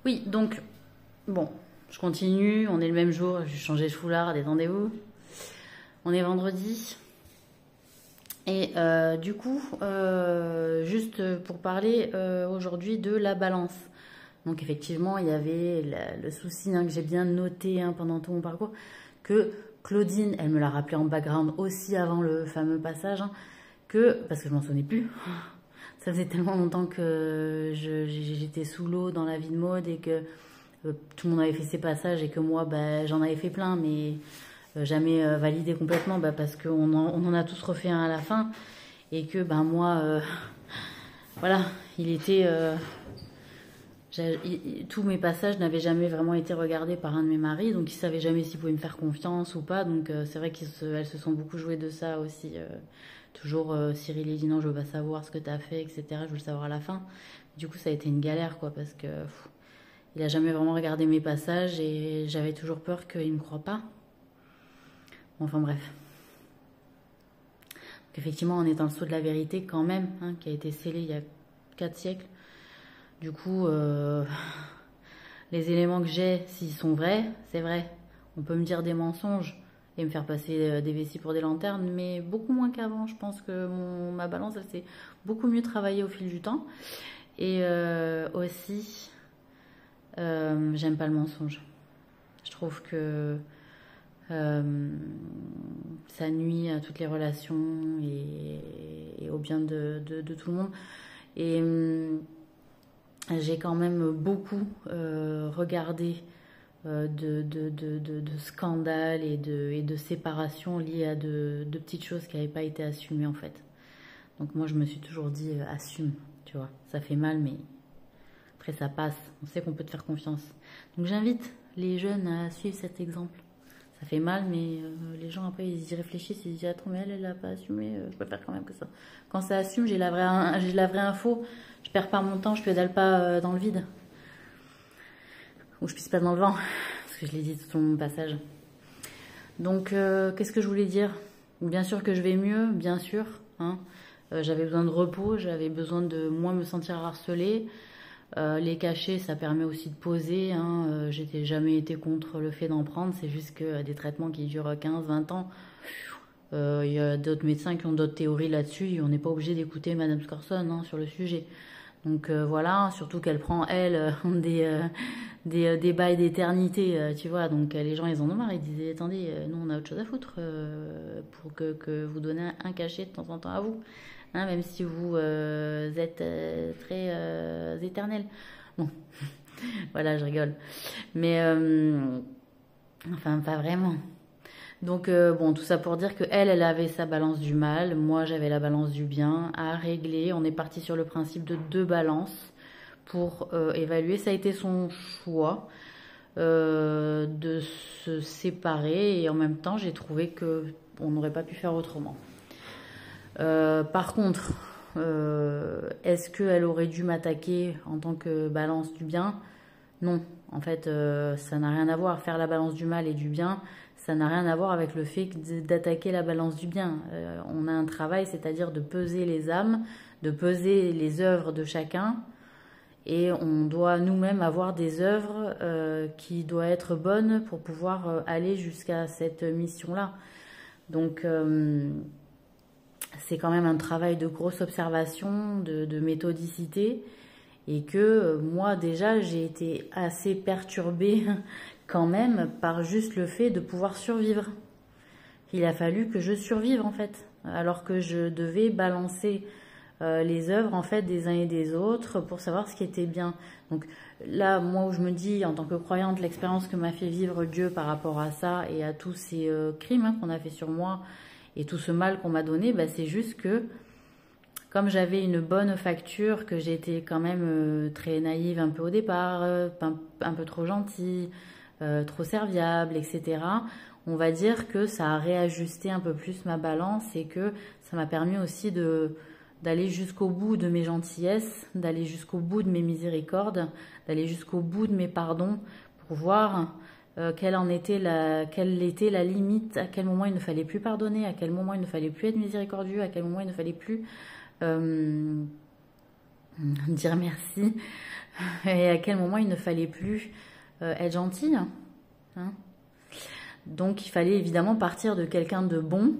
Oui, donc, bon, je continue, on est le même jour, j'ai changé de foulard, détendez-vous. On est vendredi. Et du coup, juste pour parler aujourd'hui de la balance. Donc effectivement, il y avait le souci que j'ai bien noté pendant tout mon parcours, que Claudine, elle me l'a rappelé en background aussi avant le fameux passage, parce que je m'en souvenais plus. Ça faisait tellement longtemps que j'étais sous l'eau dans la vie de Maud et que tout le monde avait fait ses passages et que moi, j'en avais fait plein, mais jamais validé complètement, parce qu'on en a tous refait un à la fin et que moi, voilà, il était... tous mes passages n'avaient jamais vraiment été regardés par un de mes maris, donc ils ne savaient jamais s'ils pouvaient me faire confiance ou pas. Donc c'est vrai qu'elles se sont beaucoup jouées de ça aussi. Toujours Cyril il dit non, je veux pas savoir ce que tu as fait, etc. Je veux le savoir à la fin. Du coup, ça a été une galère, quoi, parce que il a jamais vraiment regardé mes passages et j'avais toujours peur qu'il me croie pas. Enfin bref. Donc, effectivement, on est dans le sceau de la vérité quand même, qui a été scellé il y a 4 siècles. Du coup, les éléments que j'ai, s'ils sont vrais, c'est vrai. On peut me dire des mensonges et me faire passer des vessies pour des lanternes, mais beaucoup moins qu'avant. Je pense que ma balance, elle s'est beaucoup mieux travaillée au fil du temps. Et aussi, j'aime pas le mensonge. Je trouve que ça nuit à toutes les relations et au bien de tout le monde. Et... j'ai quand même beaucoup regardé de scandales et de séparations liées à de petites choses qui n'avaient pas été assumées en fait. Donc moi je me suis toujours dit assume, tu vois. Ça fait mal mais après ça passe, on sait qu'on peut te faire confiance. Donc j'invite les jeunes à suivre cet exemple. Ça fait mal mais les gens après ils y réfléchissent, ils se disent attends mais elle l'a pas assumé, je préfère quand même que ça. Quand ça assume, j'ai la vraie info. Je perds pas mon temps, je pédale pas dans le vide. Ou je pisse pas dans le vent, parce que je l'ai dit tout mon passage. Donc, qu'est-ce que je voulais dire? Bien sûr que je vais mieux, bien sûr. J'avais besoin de repos, j'avais besoin de moins me sentir harcelée. Les cachets, ça permet aussi de poser. J'étais jamais été contre le fait d'en prendre. C'est juste que des traitements qui durent 15-20 ans, il y a d'autres médecins qui ont d'autres théories là-dessus. Et on n'est pas obligé d'écouter Madame Scorson sur le sujet. Donc voilà, surtout qu'elle prend, elle, des bails d'éternité, tu vois. Donc les gens, ils en ont marre. Ils disaient, attendez, nous, on a autre chose à foutre pour que vous donnez un cachet de temps en temps à vous. Même si vous êtes très éternel. Bon, voilà, je rigole. Mais, enfin, pas vraiment. Donc, bon, tout ça pour dire qu'elle avait sa balance du mal, moi j'avais la balance du bien à régler. On est parti sur le principe de 2 balances pour évaluer. Ça a été son choix de se séparer et en même temps, j'ai trouvé qu'on n'aurait pas pu faire autrement. Par contre, est-ce qu'elle aurait dû m'attaquer en tant que balance du bien? Non, en fait, ça n'a rien à voir. Faire la balance du mal et du bien, ça n'a rien à voir avec le fait d'attaquer la balance du bien. On a un travail, c'est-à-dire de peser les âmes, de peser les œuvres de chacun. Et on doit nous-mêmes avoir des œuvres qui doivent être bonnes pour pouvoir aller jusqu'à cette mission-là. Donc, c'est quand même un travail de grosse observation, de méthodicité. Et que moi, déjà, j'ai été assez perturbée quand même par juste le fait de pouvoir survivre. Il a fallu que je survive en fait, alors que je devais balancer les œuvres en fait des uns et des autres pour savoir ce qui était bien. Donc là, moi où je me dis en tant que croyante, l'expérience que m'a fait vivre Dieu par rapport à ça et à tous ces crimes qu'on a fait sur moi et tout ce mal qu'on m'a donné, c'est juste que comme j'avais une bonne facture, que j'étais quand même très naïve un peu au départ, un peu trop gentille, trop serviable, etc. On va dire que ça a réajusté un peu plus ma balance et que ça m'a permis aussi d'aller jusqu'au bout de mes gentillesses, d'aller jusqu'au bout de mes miséricordes, d'aller jusqu'au bout de mes pardons pour voir quelle était la limite, à quel moment il ne fallait plus pardonner, à quel moment il ne fallait plus être miséricordieux, à quel moment il ne fallait plus dire merci, et à quel moment il ne fallait plus être gentil, hein. Donc il fallait évidemment partir de quelqu'un de bon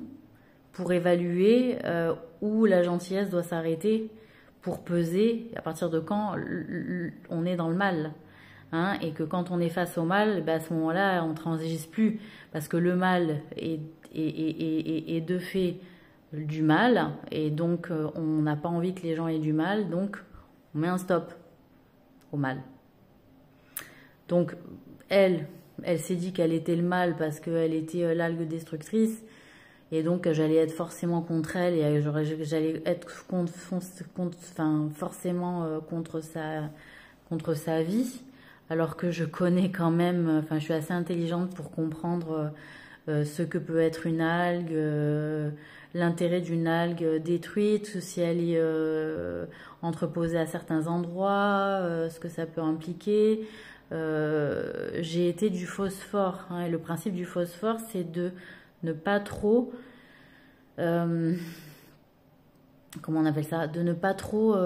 pour évaluer où la gentillesse doit s'arrêter, pour peser à partir de quand on est dans le mal. Hein, et que quand on est face au mal, à ce moment-là, on ne transige plus, parce que le mal est de fait du mal, et donc on n'a pas envie que les gens aient du mal, donc on met un stop au mal. Donc elle s'est dit qu'elle était le mal parce qu'elle était l'algue destructrice, et donc j'allais être forcément contre elle, et j'allais être forcément contre sa vie, alors que je connais quand même, je suis assez intelligente pour comprendre ce que peut être une algue, l'intérêt d'une algue détruite, si elle est entreposée à certains endroits, ce que ça peut impliquer. J'ai été du phosphore, hein, et le principe du phosphore, c'est de ne pas trop, comment on appelle ça, de ne pas trop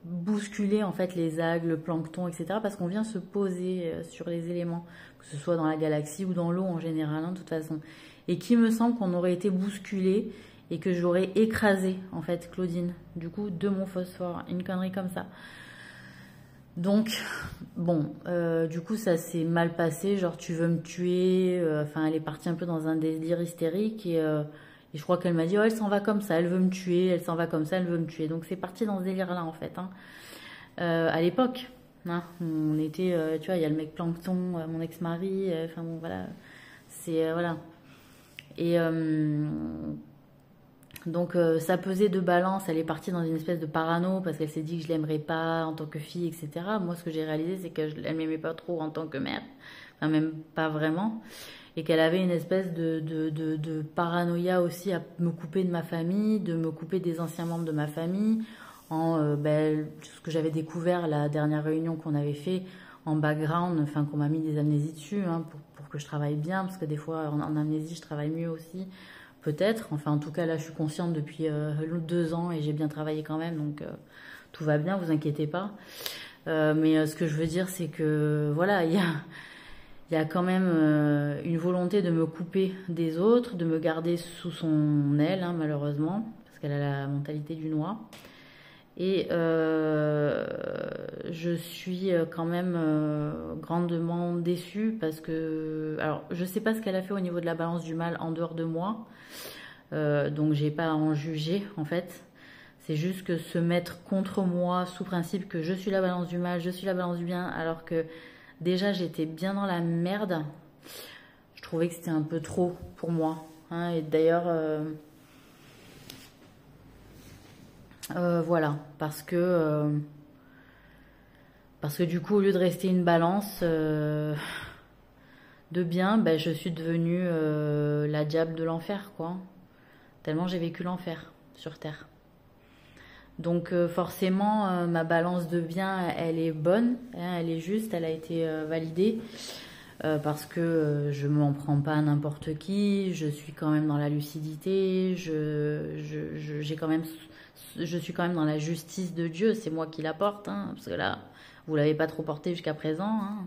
bousculer en fait les algues, le plancton, etc. Parce qu'on vient se poser sur les éléments, que ce soit dans la galaxie ou dans l'eau en général, hein, de toute façon. Et qui me semble qu'on aurait été bousculé et que j'aurais écrasé en fait Claudine, du coup, de mon phosphore, une connerie comme ça. Donc, bon, du coup, ça s'est mal passé, genre tu veux me tuer, elle est partie un peu dans un délire hystérique, et je crois qu'elle m'a dit, oh, elle s'en va comme ça, elle veut me tuer, elle s'en va comme ça, elle veut me tuer. Donc c'est parti dans ce délire-là, en fait, hein. À l'époque, hein, on était, tu vois, il y a le mec Plancton, mon ex-mari, bon, voilà, c'est, voilà. Et donc ça pesait de balance, elle est partie dans une espèce de parano parce qu'elle s'est dit que je l'aimerais pas en tant que fille, etc. Moi, ce que j'ai réalisé, c'est qu'elle m'aimait pas trop en tant que mère, enfin même pas vraiment, et qu'elle avait une espèce de paranoïa aussi à me couper de ma famille, de me couper des anciens membres de ma famille, ce que j'avais découvert la dernière réunion qu'on avait fait en background, qu'on m'a mis des amnésies dessus, hein, pour que je travaille bien, parce que des fois en amnésie je travaille mieux aussi. Peut-être, en tout cas là je suis consciente depuis 2 ans et j'ai bien travaillé quand même, donc tout va bien, vous inquiétez pas. Mais ce que je veux dire, c'est que voilà, il y a quand même une volonté de me couper des autres, de me garder sous son aile, hein, malheureusement, parce qu'elle a la mentalité du noix. Et je suis quand même grandement déçue parce que, alors je sais pas ce qu'elle a fait au niveau de la balance du mal en dehors de moi, donc j'ai pas à en juger en fait. C'est juste que se mettre contre moi sous principe que je suis la balance du mal, je suis la balance du bien, alors que déjà j'étais bien dans la merde, je trouvais que c'était un peu trop pour moi, hein. Et d'ailleurs voilà, parce que du coup, au lieu de rester une balance de bien, je suis devenue la diable de l'enfer, quoi. Tellement j'ai vécu l'enfer sur Terre. Donc forcément, ma balance de bien, elle est bonne, hein, elle est juste, elle a été validée. Parce que je m'en prends pas à n'importe qui, je suis quand même dans la lucidité, je suis quand même dans la justice de Dieu, c'est moi qui la porte, hein, parce que là, vous l'avez pas trop portée jusqu'à présent, hein.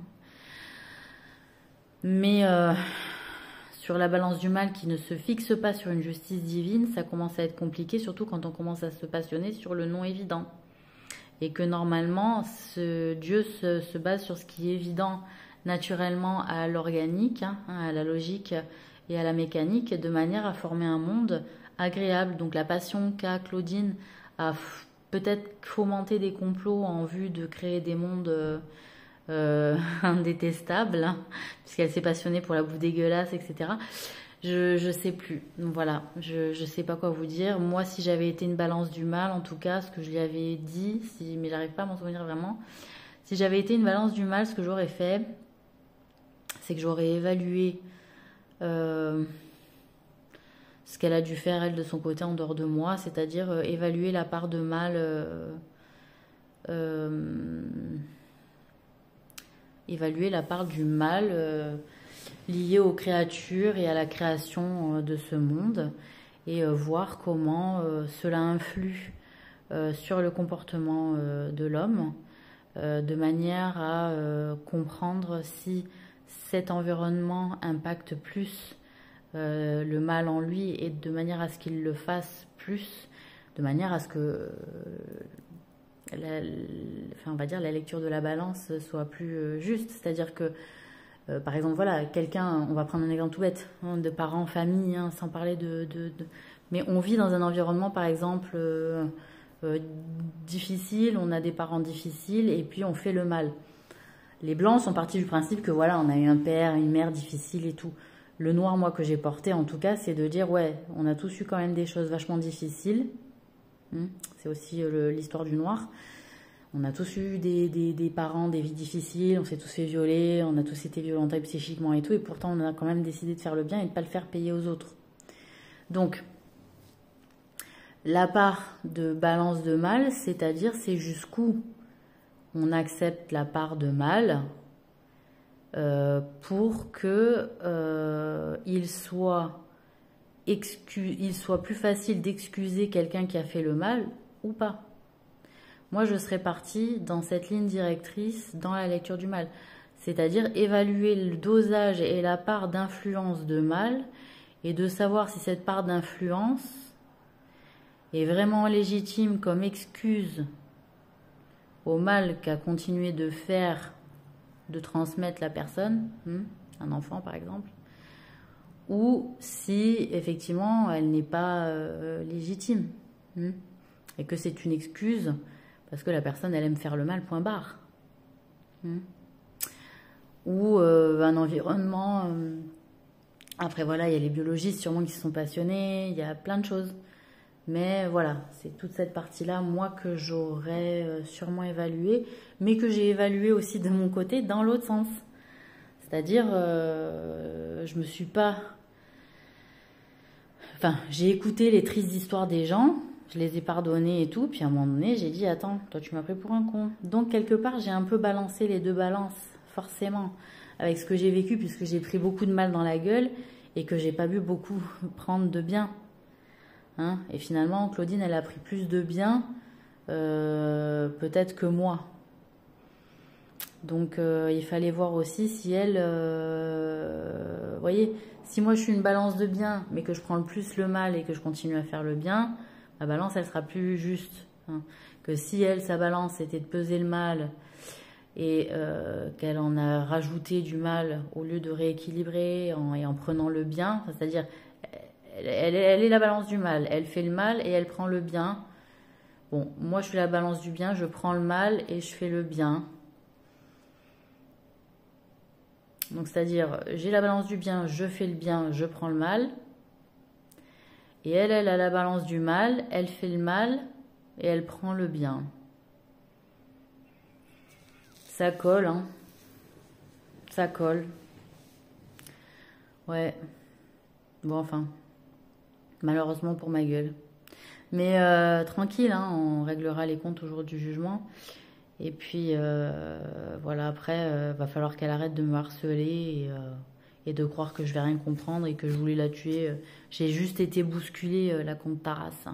Mais sur la balance du mal qui ne se fixe pas sur une justice divine, ça commence à être compliqué, surtout quand on commence à se passionner sur le non évident. Et que normalement, Dieu se base sur ce qui est évident naturellement à l'organique, hein, à la logique et à la mécanique, de manière à former un monde agréable. Donc la passion qu'a Claudine a peut-être fomenté des complots en vue de créer des mondes indétestables, hein, puisqu'elle s'est passionnée pour la bouffe dégueulasse, etc. Je sais plus. Voilà, je sais pas quoi vous dire. Moi, si j'avais été une balance du mal, en tout cas, ce que je lui avais dit, mais j'arrive pas à m'en souvenir vraiment. Si j'avais été une balance du mal, ce que j'aurais fait, c'est que j'aurais évalué ce qu'elle a dû faire elle de son côté en dehors de moi, c'est-à-dire évaluer la part de mal, évaluer la part du mal liée aux créatures et à la création de ce monde, et voir comment cela influe sur le comportement de l'homme, de manière à comprendre si cet environnement impacte plus le mal en lui et de manière à ce qu'il le fasse plus, de manière à ce que on va dire la lecture de la balance soit plus juste. C'est-à-dire que, par exemple, voilà, quelqu'un, on va prendre un exemple tout bête, hein, de parents, famille, hein, sans parler mais on vit dans un environnement, par exemple, difficile, on a des parents difficiles et puis on fait le mal. Les blancs sont partis du principe que voilà, on a eu un père, une mère difficile et tout. Le noir, moi, que j'ai porté, en tout cas, c'est de dire, ouais, on a tous eu quand même des choses vachement difficiles. C'est aussi l'histoire du noir. On a tous eu des parents, des vies difficiles, on s'est tous fait violer, on a tous été violentés psychiquement et tout, et pourtant on a quand même décidé de faire le bien et de ne pas le faire payer aux autres. Donc, la part de balance de mal, c'est-à-dire c'est jusqu'où on accepte la part de mal pour que il soit plus facile d'excuser quelqu'un qui a fait le mal ou pas. Moi, je serais partie dans cette ligne directrice dans la lecture du mal, c'est-à-dire évaluer le dosage et la part d'influence de mal et de savoir si cette part d'influence est vraiment légitime comme excuse au mal qu'a continué de faire, de transmettre la personne, un enfant par exemple, ou si effectivement elle n'est pas légitime, et que c'est une excuse parce que la personne elle aime faire le mal, point barre. Ou un environnement, après voilà, il y a les biologistes sûrement qui se sont passionnés, il y a plein de choses. Mais voilà, c'est toute cette partie-là, moi, que j'aurais sûrement évaluée, mais que j'ai évaluée aussi de mon côté dans l'autre sens. C'est-à-dire, je me suis pas... Enfin, j'ai écouté les tristes histoires des gens, je les ai pardonnées et tout, puis à un moment donné, j'ai dit, attends, toi tu m'as pris pour un con. Donc, quelque part, j'ai un peu balancé les deux balances, forcément, avec ce que j'ai vécu, puisque j'ai pris beaucoup de mal dans la gueule et que j'ai pas pu beaucoup prendre de bien. Hein, et finalement, Claudine, elle a pris plus de bien, peut-être que moi. Donc, il fallait voir aussi si elle... vous voyez, si moi je suis une balance de bien, mais que je prends le plus le mal et que je continue à faire le bien, ma balance, elle sera plus juste. Hein, que si elle, sa balance, c'était de peser le mal et qu'elle en a rajouté du mal au lieu de rééquilibrer et en prenant le bien, c'est-à-dire... Elle est la balance du mal. Elle fait le mal et elle prend le bien. Bon, moi, je suis la balance du bien. Je prends le mal et je fais le bien. Donc, c'est-à-dire, j'ai la balance du bien, je fais le bien, je prends le mal. Et elle a la balance du mal. Elle fait le mal et elle prend le bien. Ça colle, hein. Ça colle. Ouais. Bon, enfin... Malheureusement pour ma gueule. Mais tranquille, hein, on réglera les comptes au jour du jugement. Et puis, voilà, après, va falloir qu'elle arrête de me harceler et de croire que je vais rien comprendre et que je voulais la tuer. J'ai juste été bousculée, la comte Taras.